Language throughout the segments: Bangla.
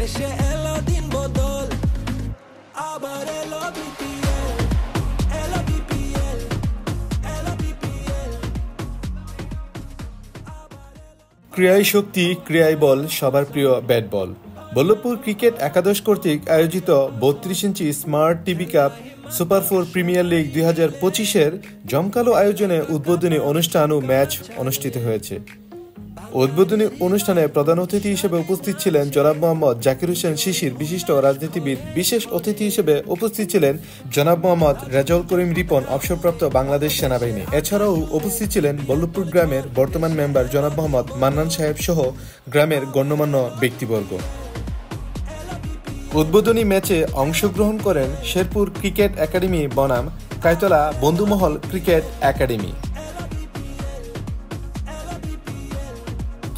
দেশে এলো দিন বদল আবার এলো বিপিএল এলো বিপিএল এলো বিপিএল ক্রীড়াই শক্তি ক্রীড়াই বল সবার প্রিয় ব্যাট বল। বল্লভপুর ক্রিকেট একাদশ কর্তৃক আয়োজিত ৩২ inch smart TV cup super 4 premier league 2025-এর জমকালো আয়োজনে উদ্বোধনী অনুষ্ঠান ও ম্যাচ অনুষ্ঠিত হয়েছে। উদ্বোধনী অনুষ্ঠানে প্রধান অতিথি হিসেবে উপস্থিত ছিলেন জনাব মোহাম্মদ জাকির হোসেন শিশির বিশিষ্ট রাজনীতিবিদ। বিশেষ অতিথি হিসেবে উপস্থিত ছিলেন জনাব মোহাম্মদ রেজাউল করিম রিপন অবসরপ্রাপ্ত বাংলাদেশ সেনাবাহিনী। এছাড়াও উপস্থিত ছিলেন বল্লভপুর গ্রামের বর্তমান মেম্বার জনাব মোহাম্মদ মান্নান সাহেব সহ গ্রামের গণ্যমান্য ব্যক্তিবর্গ। উদ্বোধনী ম্যাচে অংশগ্রহণ করেন শেরপুর ক্রিকেট একাডেমি বনাম কায়তলা বন্ধুমহল ক্রিকেট একাডেমি।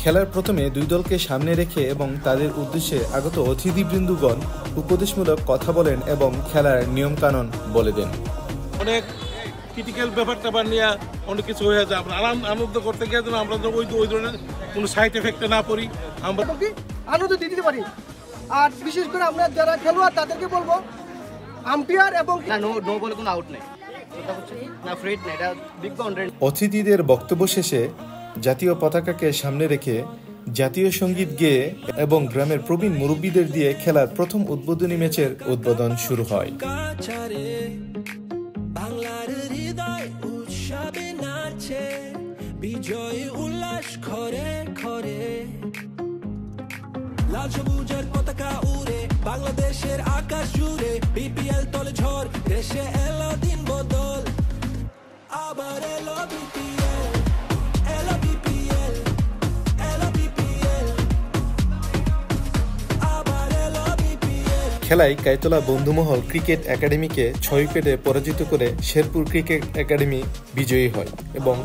খেলার প্রথমে দুই দলকে সামনে রেখে এবং তাদের উদ্দেশ্যে আগত অতিথিবৃন্দগণ উপদেশমূলক কথা বলেন এবং খেলার নিয়মকানুন বলে দেন। অনেক ক্রিটিক্যাল ব্যাপারটা নিয়ে অনেক কিছু হয়ে যায়। আমরা আনন্দ করতে গিয়ে যেন আমরা ওই ধরনের কোনো সাইড এফেক্টে না পড়ি, আমরা আনন্দ দিতে পারি। আর বিশেষ করে আমরা যারা খেলোয়াড় তাদেরকে বলবো আম্পায়ার এবং নো বলে কোনো আউট নেই, না ফ্রিট নেই, এটা বিগ বাউন্ডারি। অতিথিদের বক্তব্য শেষে জাতীয় পতাকাকে সামনে রেখে জাতীয় সঙ্গীত গেয়ে এবং গ্রামের প্রবীণ মুরব্বীদের দিয়ে খেলার প্রথম উদ্বোধনী ম্যাচের উদ্বোধন শুরু হয়। বাংলার হৃদয় উৎসবে নাচে, বিজয় উল্লাস ঘরে ঘরে, লাল সবুজের পতাকা উড়ে বাংলাদেশের আকাশ জুড়ে, বিপিএল তলে ঝড় দেশে এলো দিন বদল আবার এলো বিপিএল এলো বিপিএল এলো বিপিএল আবার এলো বিপিএল। খেলায় কায়তলা বন্ধুমহল ক্রিকেট একাডেমিকে 6 উইকেটে পরাজিত করে শেরপুর ক্রিকেট একাডেমি বিজয়ী হয় এবং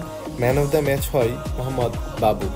ম্যান অব দ্য ম্যাচ হয় মোহাম্মদ বাবু।